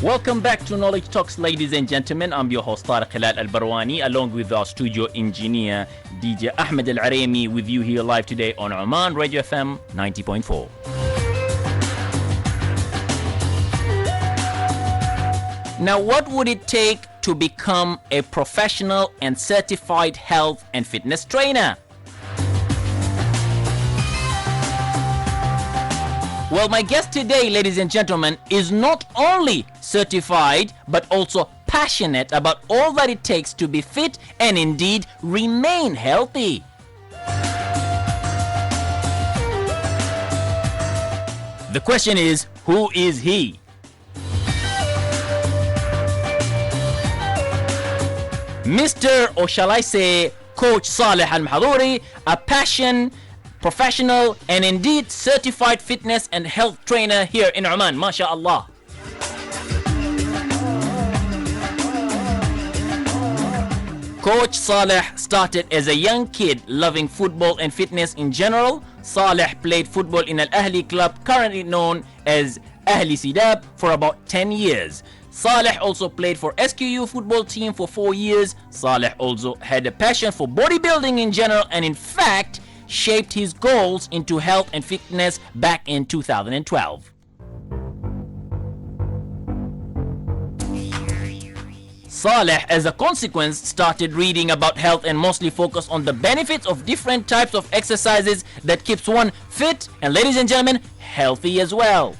Welcome back to Knowledge Talks, ladies and gentlemen. I'm your host Saleh Al Mahthuri, along with our studio engineer DJ Ahmed Al Aremi, with you here live today on Oman Radio FM 90.4. Now, what would it take to become a professional and certified health and fitness trainer? Well, my guest today, ladies and gentlemen, is not only certified but also passionate about all that it takes to be fit and indeed remain healthy. The question is, who is he? Mr. or shall I say Coach Saleh Al Mahthuri, a professional and indeed certified fitness and health trainer here in Oman. MashaAllah. Coach Saleh started as a young kid loving football and fitness in general. Saleh played football in Al Ahli club, currently known as Ahli Sidab, for about 10 years. Saleh also played for SQU football team for 4 years. Saleh also had a passion for bodybuilding in general, and in fact shaped his goals into health and fitness back in 2012. Saleh, as a consequence, started reading about health and mostly focused on the benefits of different types of exercises that keeps one fit and, ladies and gentlemen, healthy as well.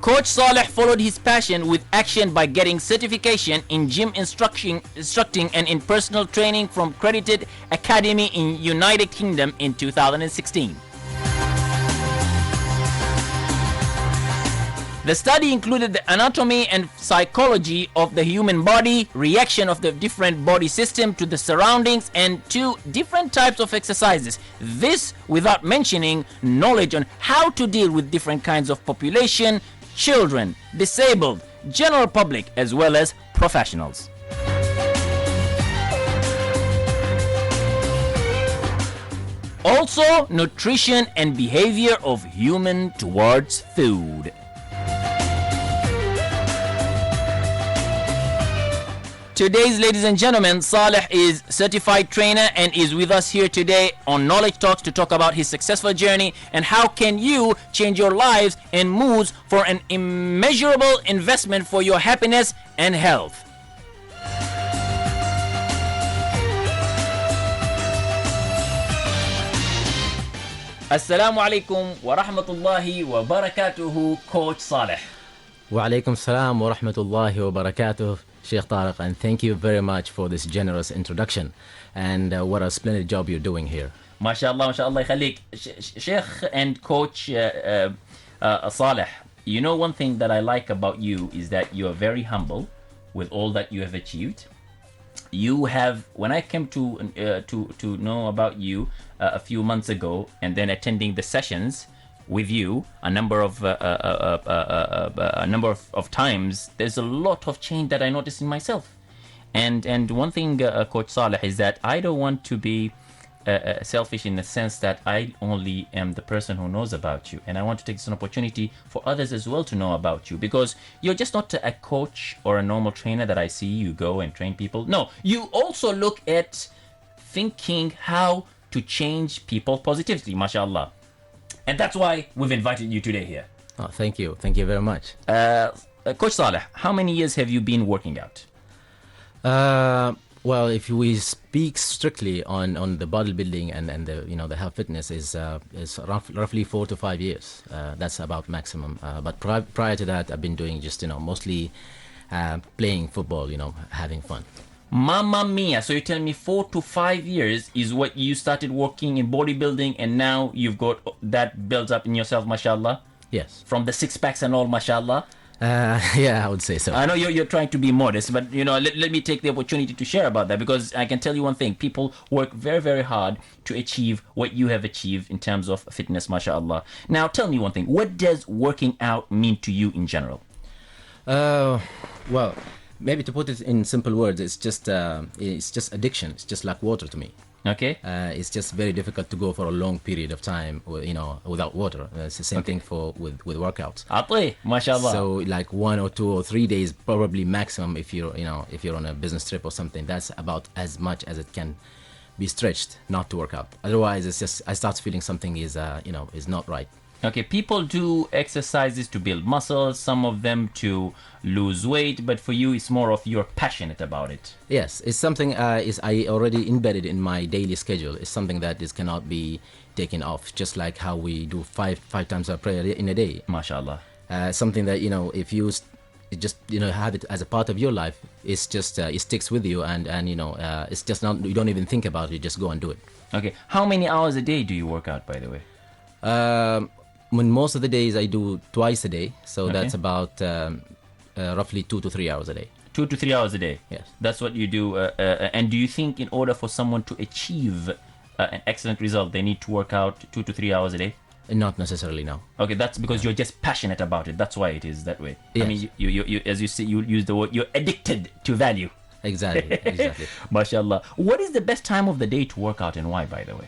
Coach Saleh followed his passion with action by getting certification in gym instructing and in personal training from accredited academy in United Kingdom in 2016. The study included the anatomy and psychology of the human body, reaction of the different body system to the surroundings, and 2 different types of exercises. This without mentioning knowledge on how to deal with different kinds of population, children, disabled, general public, as well as professionals. Also, nutrition and behavior of human towards food. Today's, ladies and gentlemen, Saleh is certified trainer and is with us here today on Knowledge Talks to talk about his successful journey and how can you change your lives and moods for an immeasurable investment for your happiness and health. Assalamu alaikum wa rahmatullahi wa barakatuhu, Coach Saleh. Wa alaikum salam wa rahmatullahi wa barakatuh, Sheikh Tariq, and thank you very much for this generous introduction and what a splendid job you're doing here. MashaAllah, MashaAllah khalik. Sheikh and Coach Saleh, you know, one thing that I like about you is that you are very humble with all that you have achieved. You have, when I came to know about you a few months ago and then attending the sessions with you a number of times, there's a lot of change that I noticed in myself. And one thing, Coach Saleh, is that I don't want to be selfish in the sense that I only am the person who knows about you, and I want to take this an opportunity for others as well to know about you, because you're just not a coach or a normal trainer that I see you go and train people. No, you also look at thinking how to change people positively, mashallah. And that's why we've invited you today here. Oh, thank you very much. Coach Saleh, how many years have you been working out? Well, if we speak strictly on the bodybuilding and the the health fitness is roughly 4 to 5 years. That's about maximum. But prior to that, I've been doing just mostly playing football, having fun. Mamma mia! So you tell me 4 to 5 years is what you started working in bodybuilding, and now you've got that built up in yourself, mashallah. Yes. From the 6 packs and all, mashallah. Yeah, I would say so. I know you're trying to be modest, but let me take the opportunity to share about that, because I can tell you one thing: people work very, very hard to achieve what you have achieved in terms of fitness, mashallah. Now, tell me one thing: what does working out mean to you in general? Well, maybe to put it in simple words, it's just addiction. It's just like water to me. Okay. It's just very difficult to go for a long period of time, without water. It's the same thing for with workouts. عطيه ما شاء الله. So like 1 or 2 or 3 days, probably maximum, if you're on a business trip or something. That's about as much as it can be stretched not to work out. Otherwise, it's just I start feeling something is not right. Okay, people do exercises to build muscles, some of them to lose weight, but for you, it's more of you're passionate about it. Yes, it's something is I already embedded in my daily schedule. It's something that is cannot be taken off. Just like how we do five times a prayer in a day. MashaAllah. Something that if you just have it as a part of your life, it's just it sticks with you, and it's just not, you don't even think about it. You just go and do it. Okay, how many hours a day do you work out, by the way? When most of the days I do twice a day, so that's about roughly 2 to 3 hours a day. 2 to 3 hours a day. Yes. That's what you do. And do you think in order for someone to achieve an excellent result, they need to work out 2 to 3 hours a day? Not necessarily, no. Okay, that's because you're just passionate about it. That's why it is that way. Yes. I mean, you as you say, you use the word, you're addicted to value. Exactly. MashaAllah. What is the best time of the day to work out and why, by the way?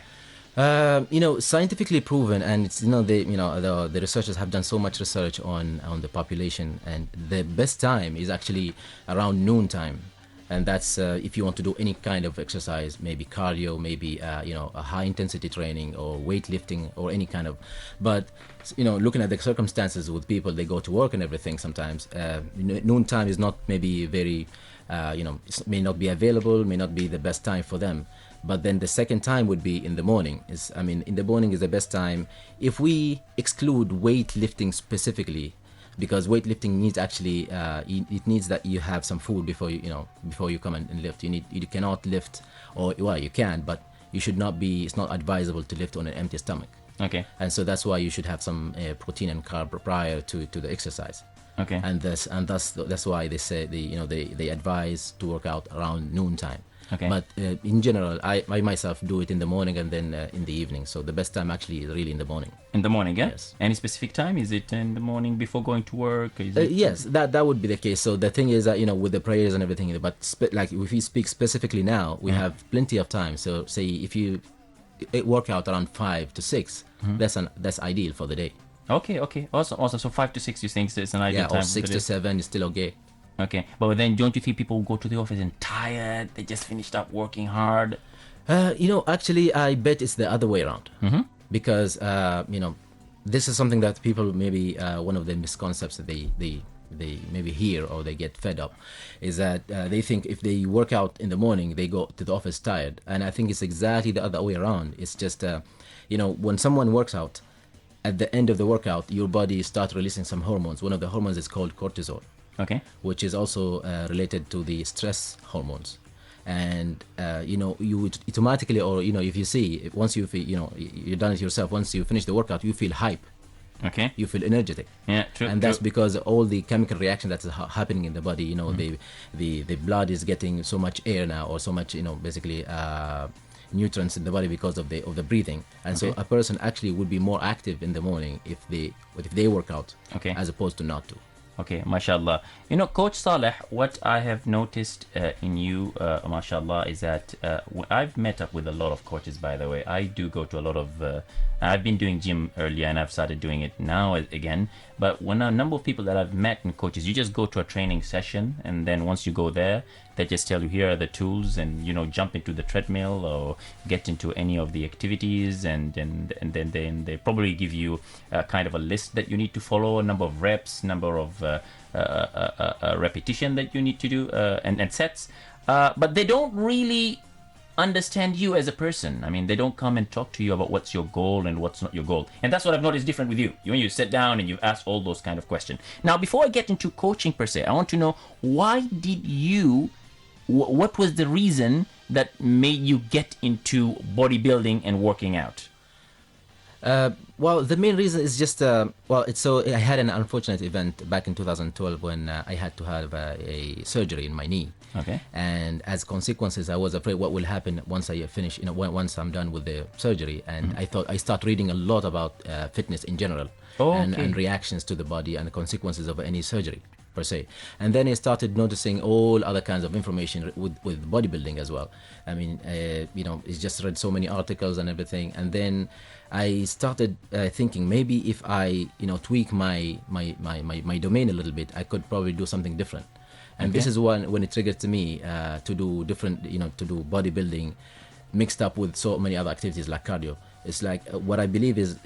Scientifically proven, and it's the researchers have done so much research on the population, and the best time is actually around noon time, and that's if you want to do any kind of exercise, maybe cardio, maybe a high intensity training or weightlifting or any kind of. But looking at the circumstances with people, they go to work and everything. Sometimes noon time is not maybe very it may not be available, may not be the best time for them. But then the second time would be in the morning. In the morning is the best time if we exclude weightlifting specifically, because weightlifting needs actually it needs that you have some food before you come and lift. You cannot lift, or well, you can, but you should not be. It's not advisable to lift on an empty stomach. Okay. And so that's why you should have some protein and carb prior to the exercise. Okay. And that's why they say they advise to work out around noon time. Okay. But in general, I myself do it in the morning and then in the evening. So the best time actually is really in the morning. In the morning, yeah? Yes. Any specific time? Is it in the morning before going to work? Yes, that would be the case. So the thing is that, with the prayers and everything, but like if we speak specifically now, we have plenty of time. So say if you work out around 5 to 6, that's ideal for the day. Okay. Awesome. So 5 to 6 you think is an ideal time? Or 6 to 7 is still okay. Okay, but then don't you think people go to the office and tired? They just finished up working hard. Actually, I bet it's the other way around. Because this is something that people maybe one of the misconceptions that they maybe hear or they get fed up is that they think if they work out in the morning, they go to the office tired. And I think it's exactly the other way around. It's just when someone works out, at the end of the workout, your body starts releasing some hormones. One of the hormones is called cortisol. Okay. Which is also related to the stress hormones, and you automatically, or if you see, once you've done it yourself, once you finish the workout, you feel hype. Okay. You feel energetic. Yeah, true. And that's because all the chemical reaction that's happening in the body. The blood is getting so much air now, or so much basically nutrients in the body because of the breathing, and so a person actually would be more active in the morning if they work out, as opposed to not to. Okay, mashallah. Coach Saleh, what I have noticed in you, mashallah, is that I've met up with a lot of coaches, by the way. I do go to a lot of... I've been doing gym earlier and I've started doing it now again. But when a number of people that I've met in coaches, you just go to a training session, and then once you go there, they just tell you, here are the tools, and jump into the treadmill or get into any of the activities, and then they probably give you kind of a list that you need to follow, a number of reps, number of repetition that you need to do, and sets, but they don't really understand you as a person. I mean, they don't come and talk to you about what's your goal and what's not your goal. And that's what I've noticed different with you. When you sit down and you ask all those kind of questions. Now, before I get into coaching per se, I want to know, what was the reason that made you get into bodybuilding and working out? Well, the main reason is just I had an unfortunate event back in 2012 when I had to have a surgery in my knee. Okay. And as consequences, I was afraid what will happen once I finish, once I'm done with the surgery. And I start reading a lot about fitness in general, and reactions to the body and the consequences of any surgery. per se. And then I started noticing all other kinds of information with bodybuilding as well. I mean, it's just read so many articles and everything. And then I started thinking maybe if I, tweak my domain a little bit, I could probably do something different. And this is when it triggered to me to do different, to do bodybuilding mixed up with so many other activities like cardio. It's like what I believe is,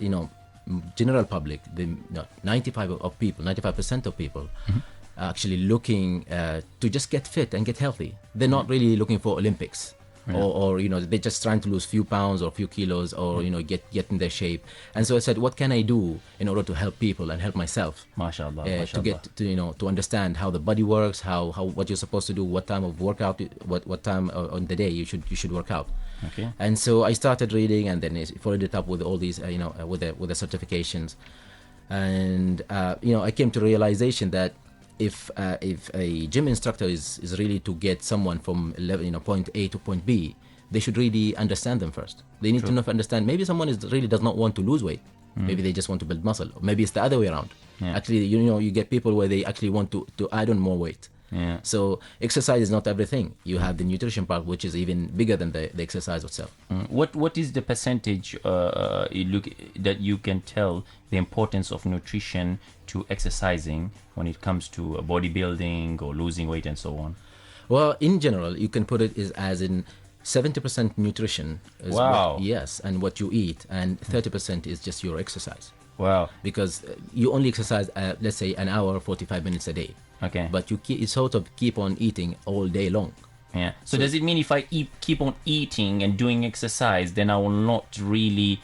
general public, the 95% of people are actually looking to just get fit and get healthy. They're not really looking for Olympics. Or they're just trying to lose few pounds or few kilos or get in their shape. And so I said, what can I do in order to help people and help myself? MashaAllah. To get to understand how the body works, how what you're supposed to do, what time of workout, what time on the day you should work out. Okay. And so I started reading, and then I followed it up with all these with the certifications, and I came to realization that if a gym instructor is really to get someone from level, point A to point B, they should really understand them first. They need to understand. Maybe someone really does not want to lose weight. Maybe they just want to build muscle. Or maybe it's the other way around. Actually, you get people where they actually want to add on more weight. So exercise is not everything. You have the nutrition part, which is even bigger than the exercise itself. What is the percentage that you can tell the importance of nutrition to exercising when it comes to bodybuilding or losing weight and so on? Well, in general, you can put it as in 70% nutrition is Wow. yes, and what you eat, and 30% is just your exercise. Wow. Because you only exercise, let's say, an hour, 45 minutes a day. Okay. But you sort of keep on eating all day long. Yeah. So does it mean if I keep on eating and doing exercise, then I will not really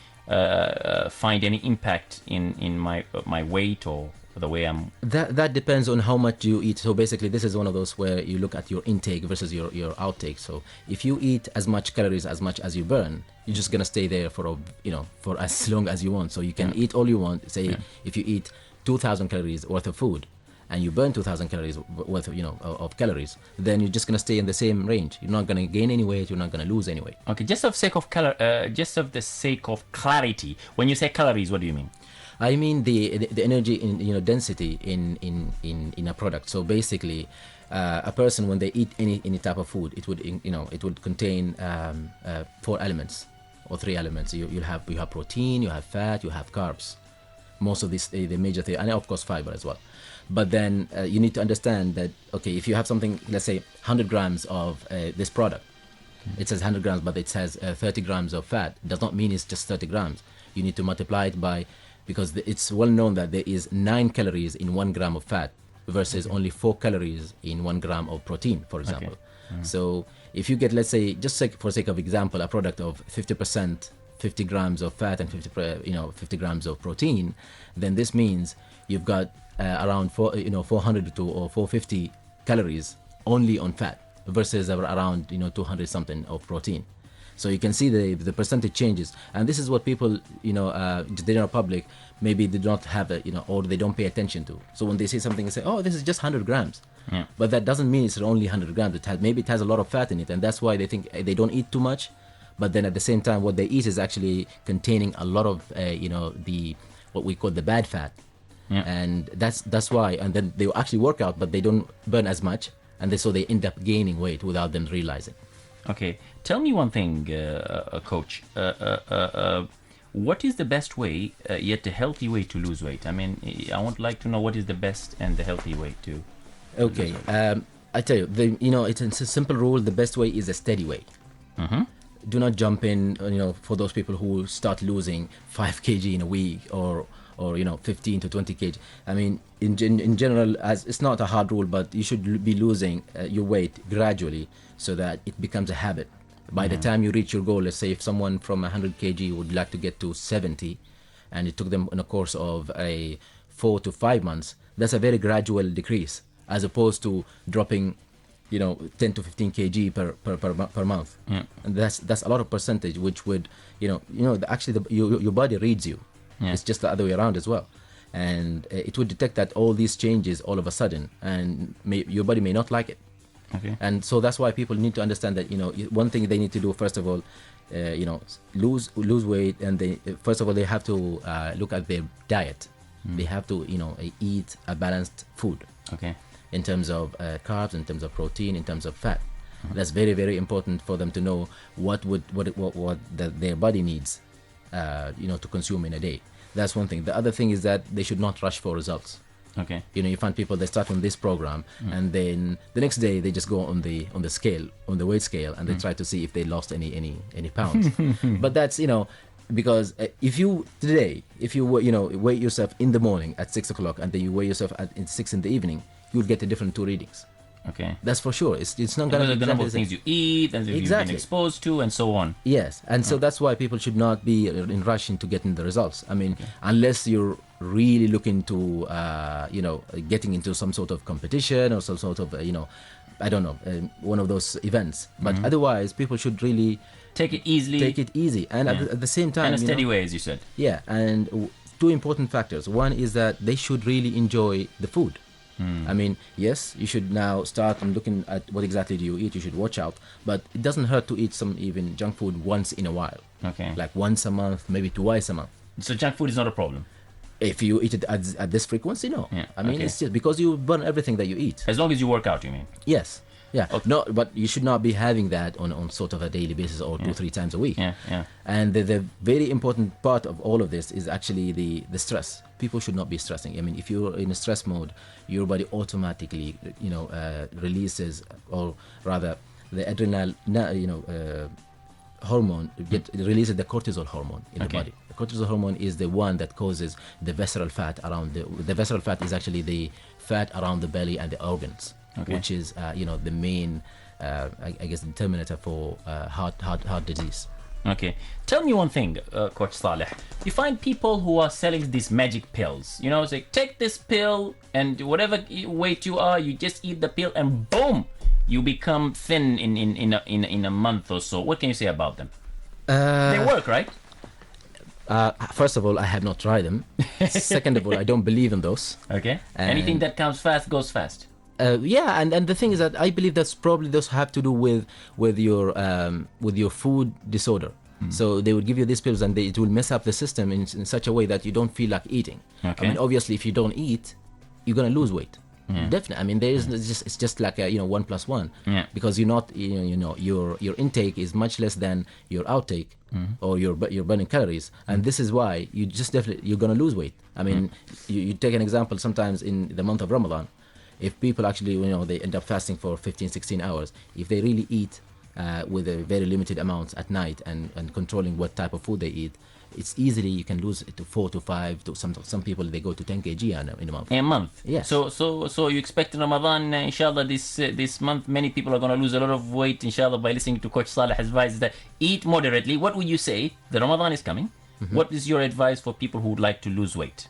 find any impact in my weight or the way I'm? That depends on how much you eat. So basically, this is one of those where you look at your intake versus your outtake. So if you eat as much calories as much as you burn, you're just gonna stay there for as long as you want. So you can eat all you want. Say if you eat 2,000 calories worth of food, and you burn 2,000 calories worth of calories, then you're just gonna stay in the same range. You're not gonna gain any weight. You're not gonna lose any weight. Okay. Just of the sake of clarity, when you say calories, what do you mean? I mean the energy in density in a product. So basically, a person when they eat any type of food, it would contain 4 elements or 3 elements. You have protein, you have fat, you have carbs. Most of these the major thing, and of course fiber as well. But then you need to understand that if you have something, let's say 100 grams of this product, it says 100 grams, but it says 30 grams of fat. It does not mean it's just 30 grams. You need to multiply it by, because it's well known that there is 9 calories in 1 gram of fat versus only 4 calories in 1 gram of protein, for example. So if you get, let's say, for sake of example, a product of 50%, 50 grams of fat and 50 grams of protein, then this means you've got around 400 or 450 calories only on fat versus around 200 something of protein. So you can see the percentage changes, and this is what people the general public maybe they don't have or they don't pay attention to. So when they see something, they say, oh, this is just 100 grams. But that doesn't mean it's only 100 grams. Maybe it has a lot of fat in it, and that's why they think they don't eat too much. But then at the same time, what they eat is actually containing a lot of the what we call the bad fat. And that's why, and then they actually work out, but they don't burn as much, and so they end up gaining weight without them realizing. Okay, tell me one thing, Coach. What is the best way, yet the healthy way to lose weight? I mean, I would like to know what is the best and the healthy way to. Okay, I tell you, it's a simple rule. The best way is a steady way. Do not jump in, for those people who start losing 5 kg in a week or 15 to 20 kg. I mean, in general, as it's not a hard rule, but you should be losing your weight gradually so that it becomes a habit. By the time you reach your goal, let's say if someone from 100 kg would like to get to 70, and it took them in a course of 4 to 5 months, that's a very gradual decrease, as opposed to dropping 10 to 15 kg per month. And that's a lot of percentage, which would actually your body reads you. It's just the other way around as well, and it would detect that all these changes all of a sudden, and your body may not like it. Okay. And so that's why people need to understand that one thing they need to do first of all, lose weight, and first of all they have to look at their diet. They have to eat a balanced food. Okay. in terms of carbs, in terms of protein, in terms of fat. That's very, very important for them to know what their body needs, to consume in a day. That's one thing. The other thing is that they should not rush for results. Okay. You find people, they start on this program, and then the next day they just go on the scale, on the weight scale, and they try to see if they lost any pounds. But that's because if you weigh yourself in the morning at 6 o'clock, and then you weigh yourself at 6 in the evening, you'll get a different two readings. Okay. That's for sure. It's not going to be the number of things you eat and you've been exposed to and so on. Yes, and so that's why people should not be in rushing to getting the results. I mean, unless you're really looking to, getting into some sort of competition or some sort of, I don't know, one of those events. But otherwise, people should really take it easy, and at the same time, in a steady way, as you said. Yeah, and two important factors. One is that they should really enjoy the food. I mean, yes, you should now start on looking at what exactly do you eat. You should watch out, but it doesn't hurt to eat some even junk food once in a while. Okay. Like once a month, maybe twice a month. So junk food is not a problem? If you eat it at this frequency, no. Yeah. I mean, it's just because you burn everything that you eat. As long as you work out, you mean? Yes. Yeah. Okay. No, but you should not be having that on sort of a daily basis or 2-3 times a week. Yeah. And the very important part of all of this is actually the stress. People should not be stressing. I mean, if you're in a stress mode, your body automatically, releases, or rather, the adrenal, hormone releases the cortisol hormone in the body. The cortisol hormone is the one that causes the visceral fat around the visceral fat is actually the fat around the belly and the organs. Okay. Which is, the main, I guess, determinator for heart disease. Okay. Tell me one thing, Coach Saleh. You find people who are selling these magic pills. It's like, take this pill, and whatever weight you are, you just eat the pill, and boom, you become thin in a month or so. What can you say about them? They work, right? First of all, I have not tried them. Second of all, I don't believe in those. Okay. Anything that comes fast goes fast. And the thing is that I believe those have to do with your food disorder. So they would give you these pills, and it will mess up the system in such a way that you don't feel like eating. Okay. I mean, obviously, if you don't eat, you're gonna lose weight. Definitely. I mean, it's just like 1 + 1. Yeah. Because you're not, your intake is much less than your outtake, or your burning calories, and this is why you're gonna lose weight. I mean, you take an example. Sometimes in the month of Ramadan, if people actually, they end up fasting for 15-16 hours, if they really eat with a very limited amounts at night and controlling what type of food they eat, it's easily you can lose it to 4 to 5 to some people they go to 10 kg in a month. A month. Yes. So you expect in Ramadan, inshallah, this month many people are going to lose a lot of weight, inshallah, by listening to Coach Saleh's advice that eat moderately. What would you say? The Ramadan is coming. What is your advice for people who would like to lose weight?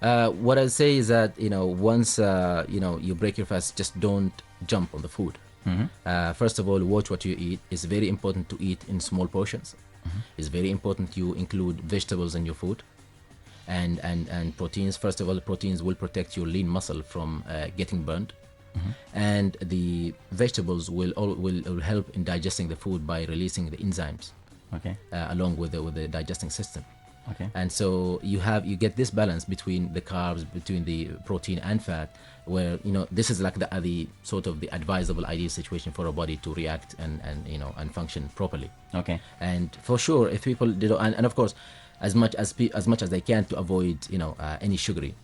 What I say is that once you break your fast, just don't jump on the food. First of all, watch what you eat. It's very important to eat in small portions. It's very important you include vegetables in your food, and proteins. First of all, proteins will protect your lean muscle from getting burned, and the vegetables will help in digesting the food by releasing the enzymes. Okay. Along with the digesting system. Okay. And so you get this balance between the carbs, between the protein and fat, where this is like the sort of the advisable ideal situation for a body to react and function properly. Okay. And for sure, if people and of course, as much as they can to avoid any sugary.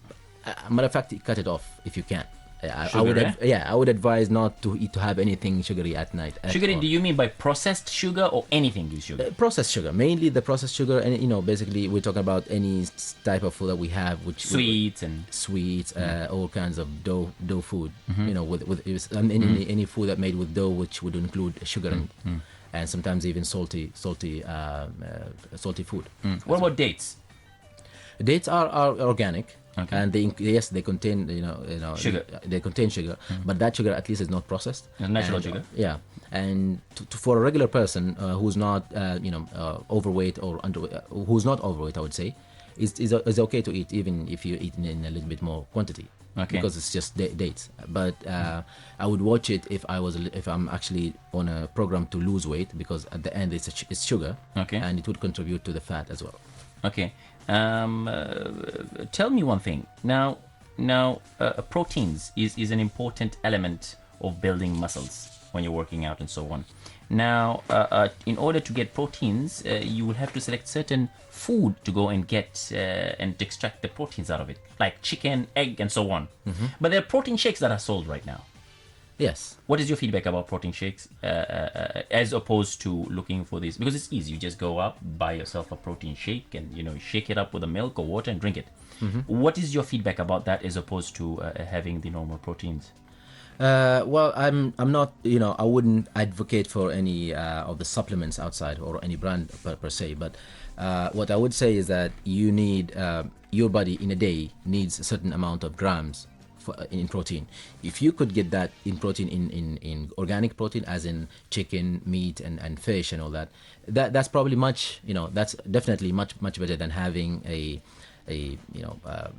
Matter of fact, cut it off if you can. I would advise not to have anything sugary at night. Sugary, do you mean by processed sugar or anything with sugar? Processed sugar, mainly the processed sugar, and basically we're talking about any type of food that we have, which sweets, all kinds of dough food. With any food that made with dough, which would include sugar and sometimes even salty food. What about dates? Dates are organic. Okay. And they contain sugar. They contain sugar, but that sugar at least is not processed. Natural sugar. Yeah, and for a regular person who's not overweight or who's not overweight, I would say, is okay to eat even if you eat in a little bit more quantity. Okay. Because it's just dates. But I would watch it if I'm actually on a program to lose weight, because at the end it's sugar. Okay. And it would contribute to the fat as well. Okay. Tell me one thing. Now, Now, proteins is an important element of building muscles when you're working out and so on. Now, in order to get proteins, you will have to select certain food to go and get and to extract the proteins out of it, like chicken, egg, and so on. But there are protein shakes that are sold right now. Yes. What is your feedback about protein shakes as opposed to looking for these? Because it's easy. You just go up, buy yourself a protein shake, and shake it up with a milk or water and drink it. What is your feedback about that as opposed to having the normal proteins? Well, I'm not, I wouldn't advocate for any of the supplements outside or any brand per se, but what I would say is that you need, your body in a day needs a certain amount of grams in protein. If you could get that in protein, in organic protein, as in chicken, meat, and fish and all that's probably that's definitely much better than having a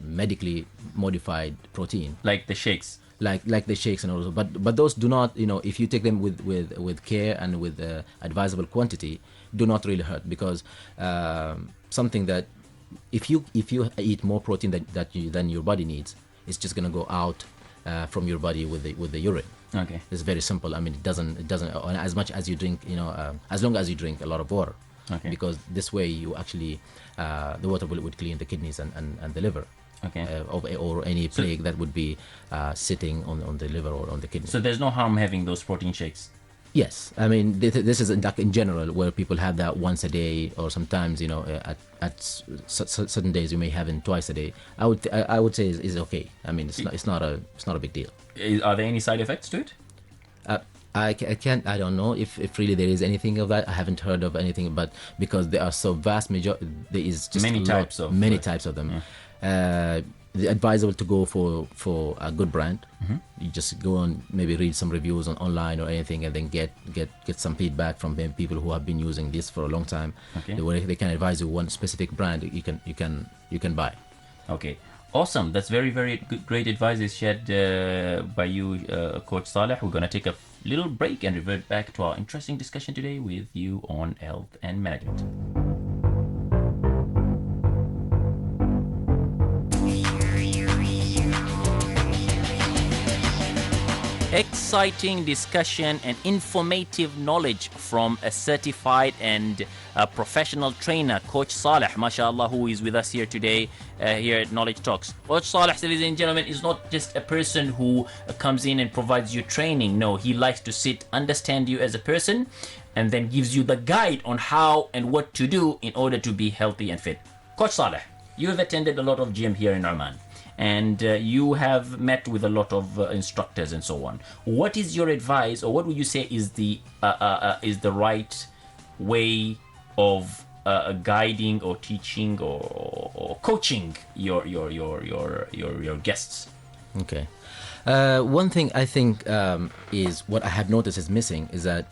medically modified protein. Like the shakes. Like the shakes and all, but those do not, if you take them with care and with advisable quantity, do not really hurt, because something that if you eat more protein than your body needs, it's just gonna go out from your body with the urine. Okay, it's very simple. I mean, it doesn't as much as you drink, as long as you drink a lot of water. Okay, because this way you actually the water would clean the kidneys and the liver. Okay. Or any plague that would be sitting on the liver or on the kidney. So there's no harm having those protein shakes? Yes. I mean, this is in general, where people have that once a day, or sometimes, at certain days you may have it twice a day. I would say is okay. I mean, it's not a big deal. Are there any side effects to it? I don't know if really there is anything of that. I haven't heard of anything, but because there are so vast there is just many types of them. Yeah. Advisable to go for a good brand. You just go and maybe read some reviews online or anything, and then get some feedback from people who have been using this for a long time. Okay. They can advise you one specific brand you can buy. Okay, awesome. That's very, very great advice is shared by you, Coach Saleh. We're gonna take a little break and revert back to our interesting discussion today with you on health and management. Exciting discussion and informative knowledge from a certified and professional trainer, Coach Saleh, mashallah, who is with us here today here at Knowledge Talks. Coach Saleh, ladies and gentlemen, is not just a person who comes in and provides you training. No, he likes to sit, understand you as a person, and then gives you the guide on how and what to do in order to be healthy and fit. Coach Saleh, you have attended a lot of gym here in Oman, and you have met with a lot of instructors and so on. What is your advice, or what would you say is the right way of guiding or teaching or coaching your guests? Okay. One thing I think is what I have noticed is missing is that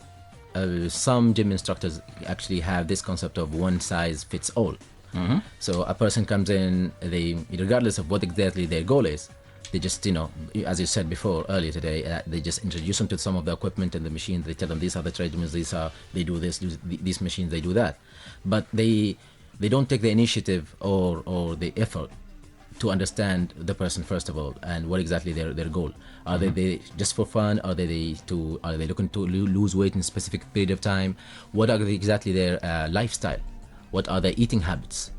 some gym instructors actually have this concept of one size fits all. So a person comes in, regardless of what exactly their goal is, they just, as you said before earlier today, they just introduce them to some of the equipment and the machines. They tell them these are the treadmills, they do this, these machines, they do that. But they don't take the initiative or the effort to understand the person first of all, and what exactly their goal. Are they just for fun? Are they looking to lose weight in a specific period of time? What are exactly their lifestyle? What are their eating habits?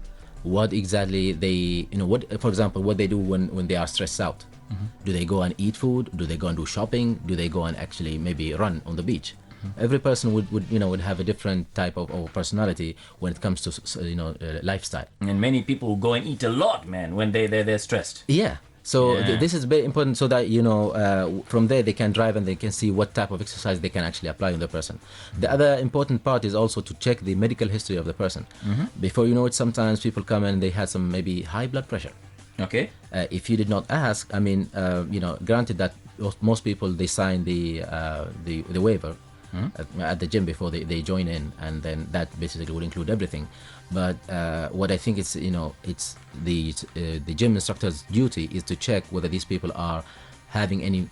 What exactly for example, what they do when they are stressed out. Do they go and eat food? Do they go and do shopping? Do they go and actually maybe run on the beach? Every person would have a different type of personality when it comes to lifestyle. And many people go and eat a lot, man, when they're stressed. Yeah. So this is very important, so that from there they can drive and they can see what type of exercise they can actually apply on the person. The other important part is also to check the medical history of the person. Before you know it, sometimes people come in and they had some maybe high blood pressure. Okay. If you did not ask, I mean, granted that most people, they sign the waiver at the gym before they join in, and then that basically would include everything. But what I think it's the gym instructor's duty is to check whether these people are having any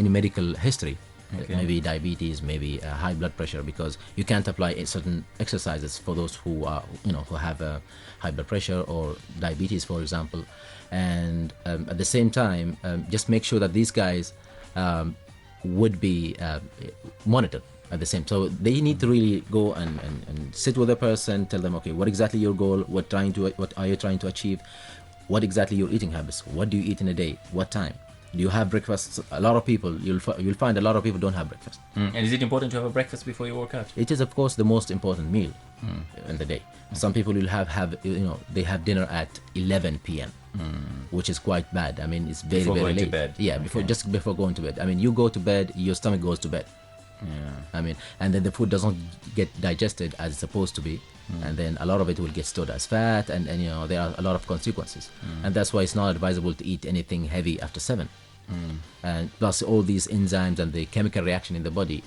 medical history Okay. maybe diabetes, maybe high blood pressure, because you can't apply certain exercises for those who are, who have high blood pressure or diabetes, for example. And at the same time, just make sure that these guys would be monitored at the same. So they need to really go and sit with a person, tell them, okay, what exactly your goal, what are you trying to achieve, what exactly your eating habits, what do you eat in a day, what time do you have breakfast. A lot of people, you'll find a lot of people don't have breakfast. And is it important to have a breakfast before you work out? It is, of course, the most important meal in the day. Some people will have they have dinner at 11 p.m. Which is quite bad. I mean, it's very Before very going late. to bed. Yeah, just before going to bed. I mean, you go to bed, your stomach goes to bed. Yeah. I mean, and then the food doesn't get digested as it's supposed to be, and then a lot of it will get stored as fat, and there are a lot of consequences, and that's why it's not advisable to eat anything heavy after 7. And plus all these enzymes and the chemical reaction in the body,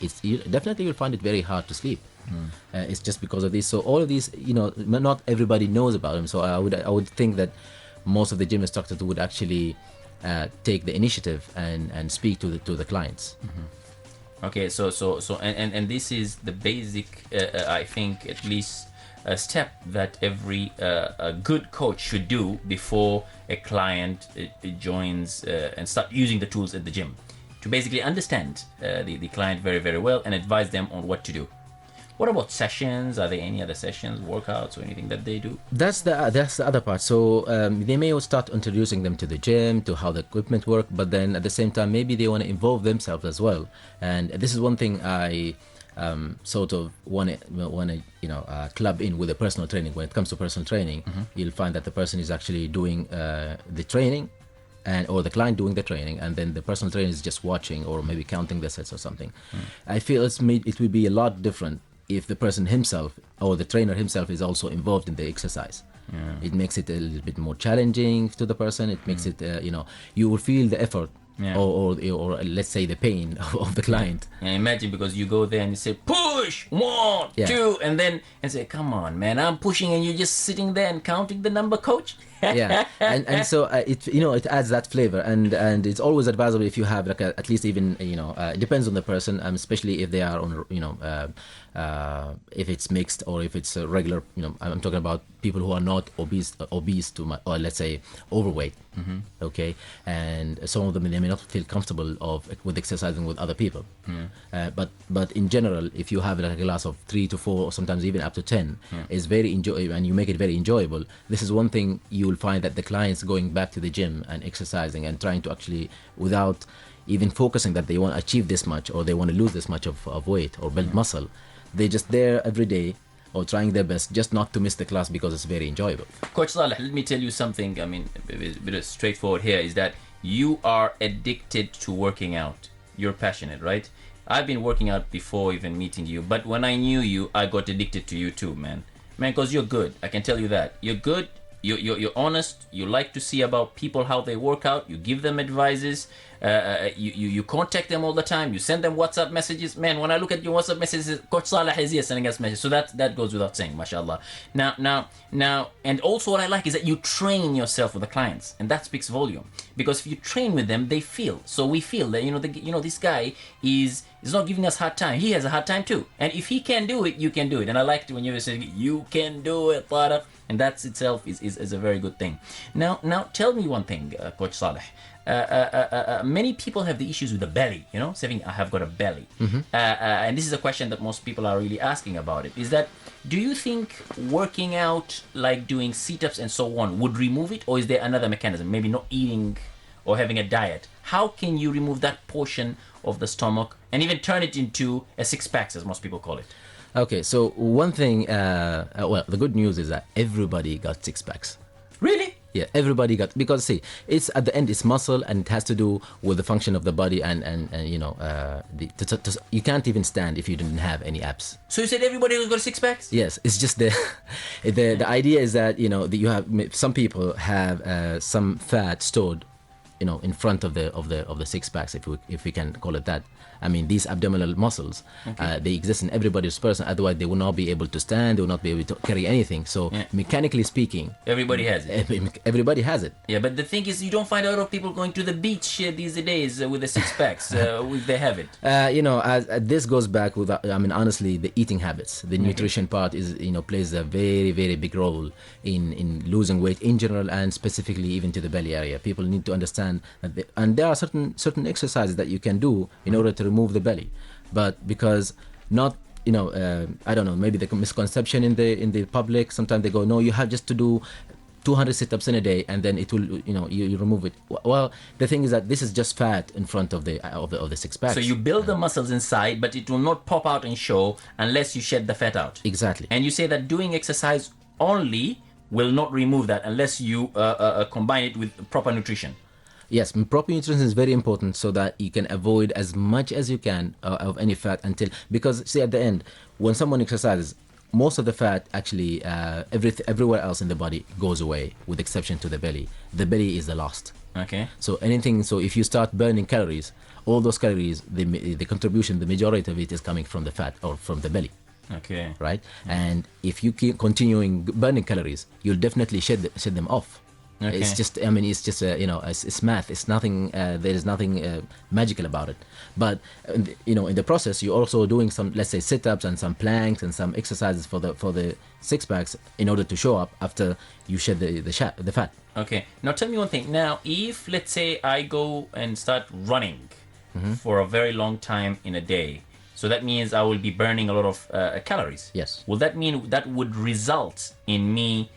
definitely you'll find it very hard to sleep. It's just because of this. So all of these, not everybody knows about them. So I would think that most of the gym instructors would actually take the initiative and speak to the clients. Okay, so this is the basic, I think, at least a step that every a good coach should do before a client joins and start using the tools at the gym, to basically understand the client very, very well and advise them on what to do. What about sessions? Are there any other sessions, workouts, or anything that they do? That's the other part. So they may start introducing them to the gym, to how the equipment work, but then at the same time, maybe they want to involve themselves as well. And this is one thing I sort of want to club in with the personal training. When it comes to personal training, you'll find that the person is actually doing the training, or the client doing the training, and then the personal trainer is just watching or maybe counting the sets or something. I feel it would be a lot different if the person himself or the trainer himself is also involved in the exercise. It makes it a little bit more challenging to the person. It makes it, you will feel the effort, or let's say the pain of the client. Yeah, imagine, because you go there and you say, push, 1, 2, and then say, come on, man, I'm pushing, and you're just sitting there and counting the number, coach. and so it adds that flavor, and it's always advisable if you have like at least even it depends on the person, especially if they are on if it's mixed or if it's a regular, I'm talking about people who are not obese too much, or let's say overweight. Okay, and some of them, they may not feel comfortable with exercising with other people. But in general, if you have like a class of 3 to 4 or sometimes even up to 10, is very enjoyable, and you make it very enjoyable. This is one thing you will find, that the clients going back to the gym and exercising and trying to actually, without even focusing that they want to achieve this much or they want to lose this much of weight or build muscle, they're just there every day or trying their best just not to miss the class because it's very enjoyable. Coach Saleh, let me tell you something. I mean, a bit straightforward here is that you are addicted to working out. You're passionate, right? I've been working out before even meeting you, but when I knew you, I got addicted to you too, man, because you're good. I can tell you that you're good. You're honest. You like to see about people, how they work out. You give them advices. You contact them all the time. You send them WhatsApp messages. Man, when I look at your WhatsApp messages, Coach Saleh is here sending us messages. So that goes without saying, mashallah. Now, and also what I like is that you train yourself with the clients, and that speaks volume. Because if you train with them, they feel. So we feel that this guy is not giving us hard time. He has a hard time too. And if he can do it, you can do it. And I liked when you were saying you can do it, Farah. And that itself is a very good thing. Now tell me one thing, Coach Saleh. Many people have the issues with the belly, saying I have got a belly. And this is a question that most people are really asking about it. Is that, do you think working out, like doing sit-ups and so on, would remove it? Or is there another mechanism, maybe not eating or having a diet? How can you remove that portion of the stomach and even turn it into a six-pack, as most people call it? Okay, so one thing, the good news is that everybody got 6-packs. Really? Yeah, everybody got, because see, it's at the end, it's muscle, and it has to do with the function of the body, and you can't even stand if you didn't have any abs. So you said everybody has got 6-packs? Yes, it's just the idea is that you have some people have some fat stored in front of the six packs, if we can call it that. I mean, these abdominal muscles, they exist in everybody's person. Otherwise, they will not be able to stand. They will not be able to carry anything. So, mechanically speaking, everybody has it. Everybody has it. Yeah, but the thing is, you don't find a lot of people going to the beach these days with the six packs if they have it. This goes back with. I mean, honestly, the eating habits, the nutrition part is plays a very, very big role in losing weight in general, and specifically even to the belly area. People need to understand that, and there are certain exercises that you can do in order to remove the belly, but because not I don't know, maybe the misconception in the public, sometimes they go, no, you have just to do 200 sit-ups in a day and then it will you remove it. Well, the thing is that this is just fat in front of the six packs. So you build the muscles inside, but it will not pop out and show unless you shed the fat out. Exactly. And you say that doing exercise only will not remove that unless you combine it with proper nutrition. Yes, proper nutrition is very important so that you can avoid as much as you can of any fat because see, at the end, when someone exercises, most of the fat actually everywhere else in the body goes away, with exception to the belly. The belly is the last. Okay. So if you start burning calories, all those calories, the contribution, the majority of it is coming from the fat or from the belly. Okay. Right? And if you keep continuing burning calories, you'll definitely shed them off. Okay. It's just it's math. It's nothing. There is nothing magical about it. But in the process, you're also doing some, let's say, sit-ups and some planks and some exercises for the six packs in order to show up after you shed the fat. Okay. Now tell me one thing. Now, if let's say I go and start running for a very long time in a day, so that means I will be burning a lot of calories. Yes. Will that mean that would result in me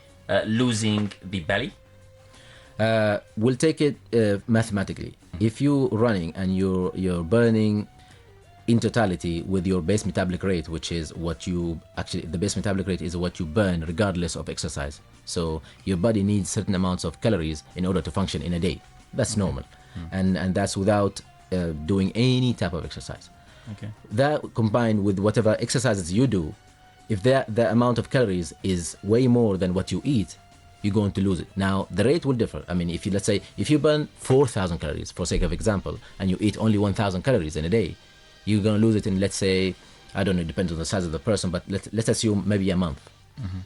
losing the belly? We'll take it mathematically. If you're running and you're burning in totality with your base metabolic rate, which is what the base metabolic rate is what you burn regardless of exercise. So your body needs certain amounts of calories in order to function in a day. That's normal, and that's without doing any type of exercise. Okay. That combined with whatever exercises you do, if the amount of calories is way more than what you eat, you're going to lose it. Now, the rate will differ. I mean, let's say if you burn 4,000 calories, for sake of example, and you eat only 1,000 calories in a day, you're going to lose it in, let's say, I don't know, it depends on the size of the person, but let's assume maybe a month,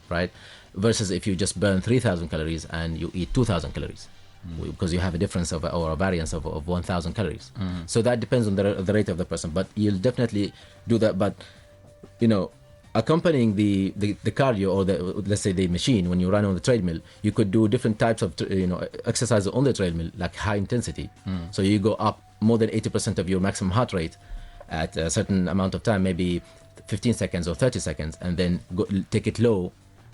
right? Versus if you just burn 3,000 calories and you eat 2,000 calories, because you have a difference or a variance of 1,000 calories. So that depends on the rate of the person, but you'll definitely do that. But, accompanying the cardio or let's say the machine, when you run on the treadmill, you could do different types of exercises on the treadmill, like high intensity. So you go up more than 80% of your maximum heart rate at a certain amount of time, maybe 15 seconds or 30 seconds, and then take it low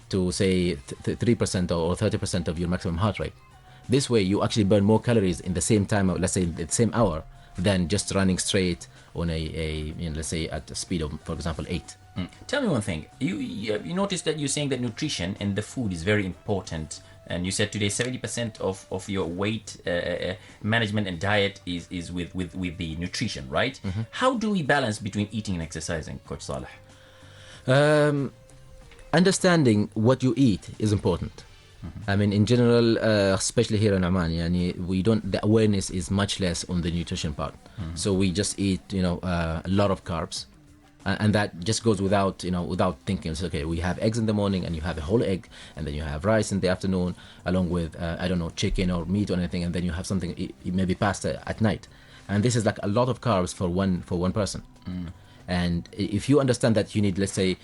to say 3% or 30% of your maximum heart rate. This way you actually burn more calories in the same time, let's say the same hour, than just running straight on let's say at a speed of, for example, 8. Tell me one thing. You noticed that you're saying that nutrition and the food is very important, and you said today 70% of your weight management and diet is with the nutrition, right? How do we balance between eating and exercising, Coach Saleh? Understanding what you eat is important. I mean, in general, especially here in Oman, the awareness is much less on the nutrition part. So we just eat, a lot of carbs. And that just goes without thinking. It's okay, we have eggs in the morning and you have a whole egg, and then you have rice in the afternoon along with chicken or meat or anything, and then you have something, maybe pasta at night. And this is like a lot of carbs for one person. And if you understand that you need, let's say,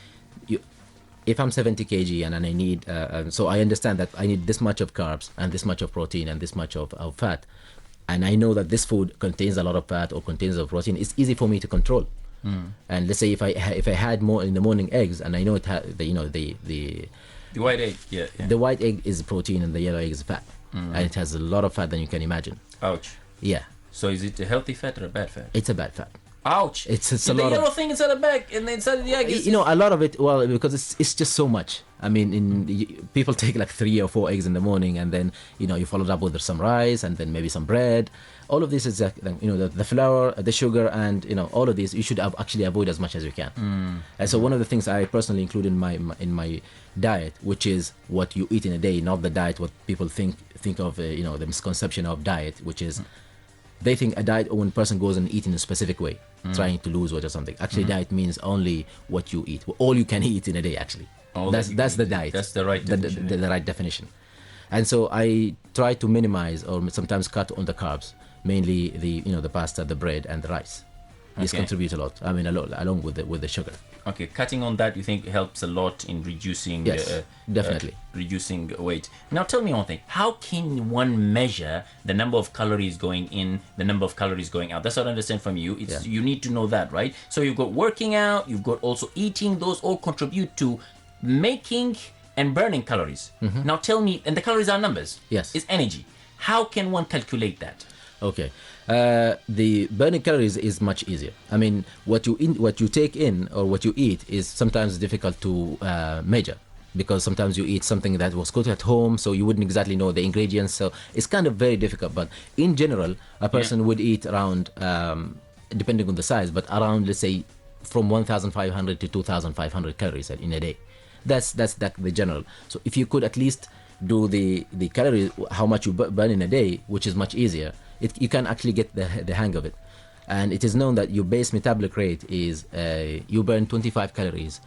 if I'm 70 kg and I need so I understand that I need this much of carbs and this much of protein and this much of fat, and I know that this food contains a lot of fat or contains a protein, it's easy for me to control. And let's say if I had more in the morning eggs, and I know it had the white egg, the white egg is protein and the yellow egg is fat, and it has a lot of fat than you can imagine. Ouch. Yeah. So is it a healthy fat or a bad fat? It's a bad fat. Ouch! It's the a lot yellow of, thing inside the back and inside the egg. you know, a lot of it. Well, because it's just so much. I mean, people take like 3 or 4 eggs in the morning, and then you follow it up with some rice and then maybe some bread. All of this is the flour, the sugar, and all of these you should actually avoid as much as you can. And so one of the things I personally include in my diet, which is what you eat in a day, not the diet what people think of, the misconception of diet, which is they think a diet when a person goes and eat in a specific way, trying to lose weight or something. Actually, diet means only what you eat, all you can eat in a day. Actually, that's the diet. That's the right definition. The right definition. And so I try to minimize or sometimes cut on the carbs, mainly the pasta, the bread, and the rice. This contributes a lot. I mean, along with the sugar. Okay, cutting on that, you think helps a lot in reducing? Yes, definitely. Reducing weight. Now, tell me one thing: how can one measure the number of calories going in, the number of calories going out? That's what I understand from you. You need to know that, right? So you've got working out, you've got also eating. Those all contribute to making and burning calories. Now, tell me, and the calories are numbers. Yes, it's energy. How can one calculate that? Okay. The burning calories is much easier. I mean, what you take in or what you eat is sometimes difficult to measure, because sometimes you eat something that was cooked at home, so you wouldn't exactly know the ingredients. So it's kind of very difficult. But in general, a person would eat around, depending on the size, but around, let's say, from 1,500 to 2,500 calories in a day. That's the general. So if you could at least do the calories, how much you burn in a day, which is much easier, you can actually get the hang of it. And it is known that your base metabolic rate is you burn 25 calories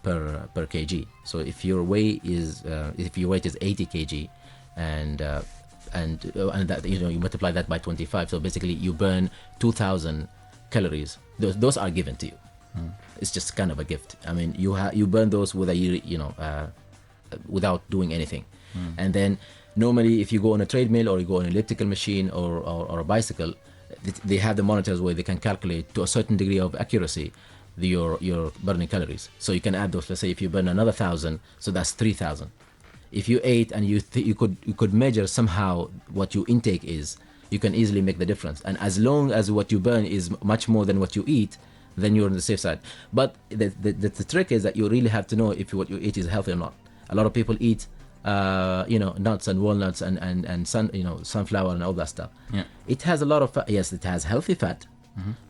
per kg. So if your weight is 80 kg, and that you multiply that by 25, so basically you burn 2,000 calories. Those are given to you. It's just kind of a gift. I mean, you burn those without doing anything. And then normally, if you go on a treadmill or you go on an elliptical machine or a bicycle, they have the monitors where they can calculate to a certain degree of accuracy your burning calories. So you can add those. Let's say if you burn another 1,000, so that's 3,000. If you ate and you could measure somehow what your intake is, you can easily make the difference. And as long as what you burn is much more than what you eat, then you're on the safe side. But the trick is that you really have to know if what you eat is healthy or not. A lot of people eat nuts and walnuts and sunflower and all that stuff. Yeah. It has a lot of fat. Yes, it has healthy fat,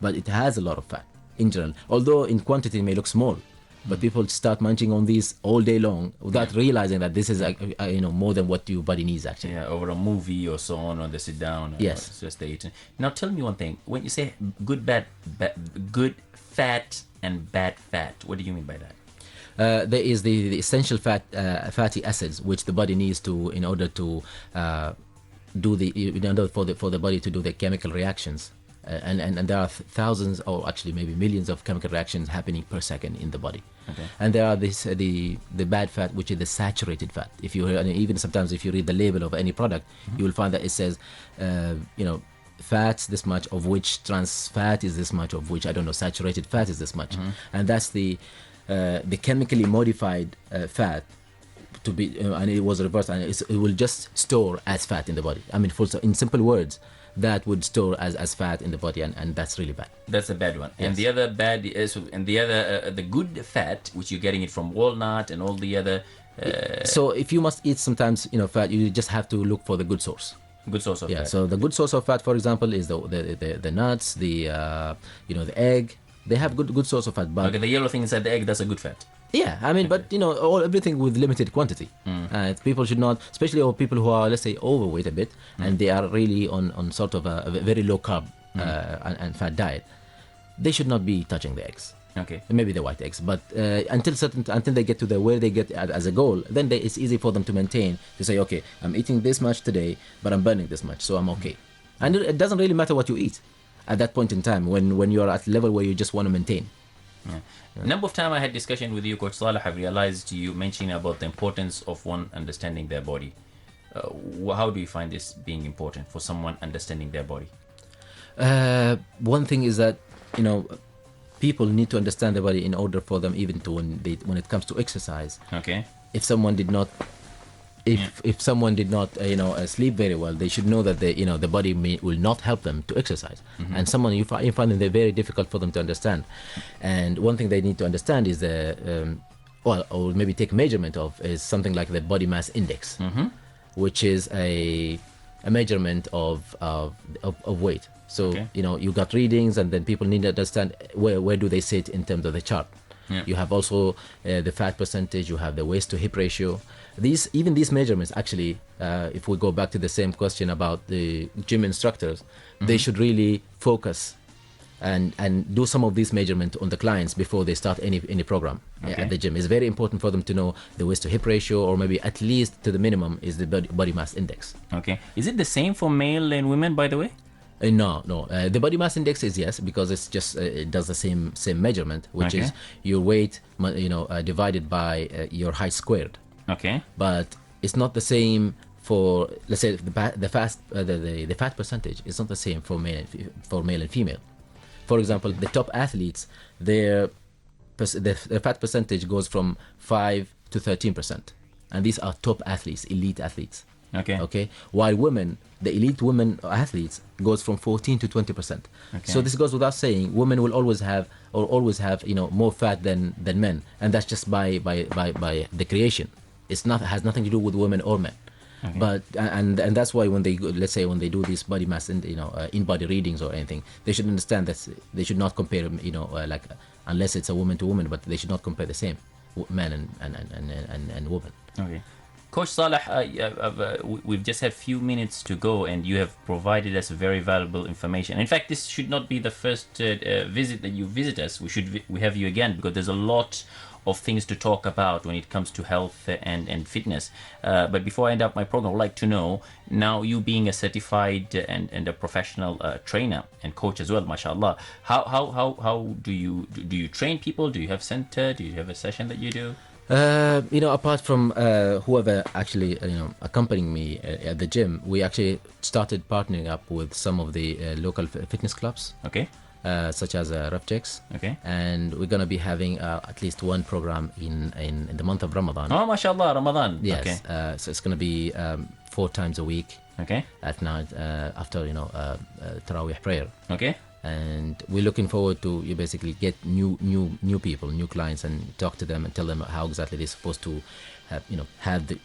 but it has a lot of fat in general. Although in quantity it may look small, but people start munching on these all day long without realizing that this is more than what your body needs actually. Yeah, over a movie or so on, or they sit down. Yes. It's just they eat. Now tell me one thing: when you say good fat and bad fat, what do you mean by that? There is the essential fatty acids which the body needs in order to for the body to do the chemical reactions, and there are thousands or actually maybe millions of chemical reactions happening per second in the body. Okay. And there are the bad fat, which is the saturated fat. Even sometimes if you read the label of any product, you will find that it says fats this much, of which trans fat is this much, of which saturated fat is this much, and that's the chemically modified fat to be, and it was reversed, and it will just store as fat in the body. I mean, in simple words, that would store as fat in the body, and that's really bad. That's a bad one. Yes. And the other bad is, and the other the good fat, which you're getting it from walnut and all the other. So if you must eat sometimes fat, you just have to look for the good source. Good source of fat. So the good source of fat, for example, is the nuts, the egg. They have good source of fat, but okay, the yellow thing inside the egg, that's a good fat. Yeah, I mean, but everything with limited quantity. People should not, especially people who are, let's say, overweight a bit, and they are really on sort of a very low carb and fat diet. They should not be touching the eggs. Okay. Maybe the white eggs, but until they get to where they get as a goal, then it's easy for them to maintain, to say, okay, I'm eating this much today, but I'm burning this much, so I'm okay. And it doesn't really matter what you eat at that point in time when you're at a level where you just want to maintain. Yeah. Number of time I had discussion with you, Coach Saleh, I've realized you mentioning about the importance of one understanding their body. How do you find this being important for someone understanding their body? One thing is that people need to understand their body in order for them even to when it comes to exercise. Okay. If someone did not if someone did not sleep very well, they should know that the body will not help them to exercise. And someone you find them, they're very difficult for them to understand. And one thing they need to understand is or maybe take measurement of, is something like the body mass index, which is a measurement of weight. So you got readings, and then people need to understand where do they sit in terms of the chart. You have also the fat percentage, you have the waist to hip ratio. Even these measurements, actually, if we go back to the same question about the gym instructors, they should really focus and do some of these measurements on the clients before they start any program at the gym. It's very important for them to know the waist to hip ratio, or maybe at least to the minimum is the body mass index. Okay. Is it the same for male and women, by the way? No. The body mass index is yes, because it's just it does the same measurement, which is your weight, divided by your height squared. Okay. But it's not the same for, let's say, the fat percentage is not the same for male and female. For example, the top athletes, their fat percentage goes from 5 to 13%, and these are top athletes, elite athletes. Okay. While women, the elite women athletes, goes from 14 to 20%. So this goes without saying, women will always have more fat than men, and that's just by the creation. It's not has nothing to do with women or men. But and that's why when they do these body mass and in body readings or anything, they should understand that they should not compare like, unless it's a woman to woman, but they should not compare the same men and women. Okay. Coach Saleh, we've just had a few minutes to go, and you have provided us very valuable information. In fact, this should not be the first visit that you visit us. We have you again, because there's a lot of things to talk about when it comes to health and fitness. But before I end up my program, I'd like to know, now you being a certified and a professional trainer and coach as well, mashallah, how do you train people? Do you have center? Do you have a session that you do? Apart from whoever actually accompanying me at the gym, we actually started partnering up with some of the local fitness clubs. Okay. Such as RefJex. Okay. And we're gonna be having at least one program in the month of Ramadan. Oh, mashallah, Ramadan. Yes. Okay. So it's gonna be 4 times a week. Okay. At night after Tarawih prayer. Okay. And we're looking forward to basically get new people, new clients, and talk to them and tell them how exactly they're supposed to have the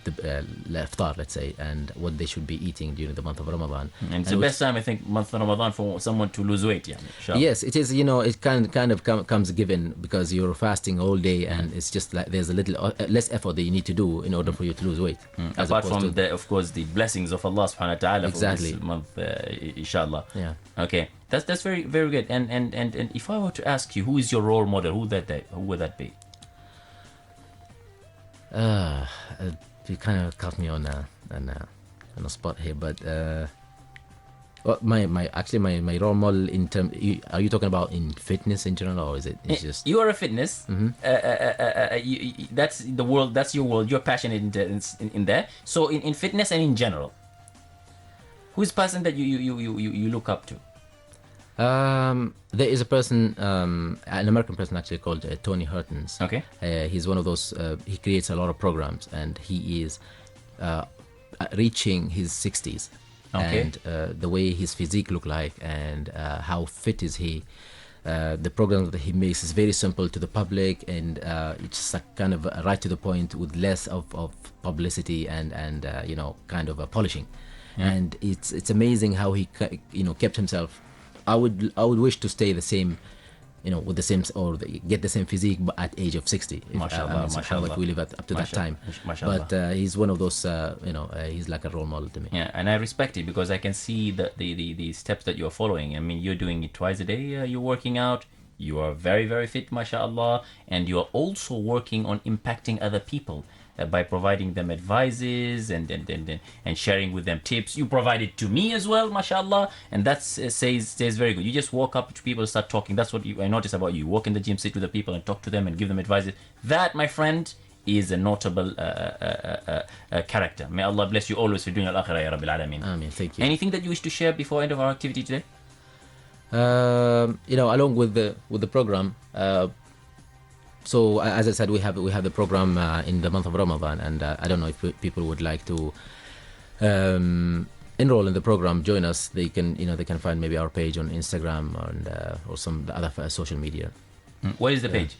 iftar, let's say, and what they should be eating during the month of Ramadan. And it's the best time, I think, month of Ramadan for someone to lose weight. Yes, it is. It kind of comes given, because you're fasting all day, and it's just like there's a little less effort that you need to do in order for you to lose weight. Apart from of course, the blessings of Allah Subhanahu wa Taala for this month, inshallah. Yeah. Okay, that's very, very good. And if I were to ask you, who is your role model? Who would that be? You kind of caught me on a spot here, but my role model in term. Are you talking about in fitness in general, or is it just? You are a fitness. That's the world. That's your world. You're passionate in that. So in fitness and in general, who's the person that you look up to? There is a person, an American person actually, called Tony Hurtons. Okay. He's one of those, he creates a lot of programs, and he is reaching his 60s. Okay. And the way his physique look like, and how fit is he. The program that he makes is very simple to the public, and it's just like kind of right to the point, with less of publicity and kind of polishing. And it's amazing how he kept himself. I would wish to stay the same, with the same, or get the same physique, but at age of 60. Mashallah. Like we live up to that time. Mashallah. But he's one of those, he's like a role model to me. Yeah, and I respect it, because I can see the steps that you're following. I mean, you're doing it twice a day. You're working out. You are very, very fit, mashallah, and you are also working on impacting other people. By providing them advices and sharing with them tips. You provide it to me as well, mashallah, and that stays very good. You just walk up to people and start talking. That's what I notice about you. Walk in the gym, sit with the people and talk to them and give them advices. That, my friend, is a notable character. May Allah bless you always for doing al-akhirah, ya Rabbil Alameen. Ameen. Thank you. Anything that you wish to share before end of our activity today? Along with the program, So as I said, we have the program in the month of Ramadan, and I don't know if people would like to enroll in the program, join us. They can find maybe our page on Instagram or some other social media. What is the page?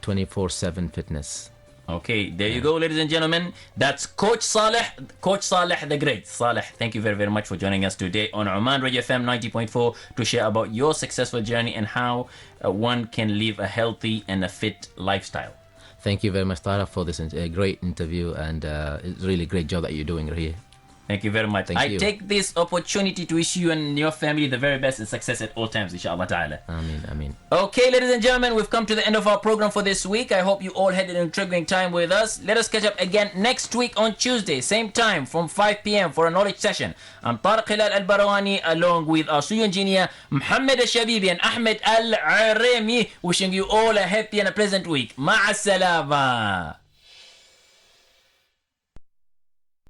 24/7 Fitness. Okay, there you go, ladies and gentlemen. That's Coach Saleh the Great. Saleh, thank you very, very much for joining us today on Oman Radio FM 90.4 to share about your successful journey and how one can live a healthy and a fit lifestyle. Thank you very much, Tara, for this great interview, and it's really a great job that you're doing here. Thank you very much. I take this opportunity to wish you and your family the very best and success at all times, inshallah ta'ala. Ameen. Okay, ladies and gentlemen, we've come to the end of our program for this week. I hope you all had an intriguing time with us. Let us catch up again next week on Tuesday, same time from 5 p.m. for a knowledge session. I'm Tariq Hilal Al-Barawani along with our studio engineer Muhammad Al-Shabibi and Ahmed Al-Aremi, wishing you all a happy and a pleasant week. Ma'a salama.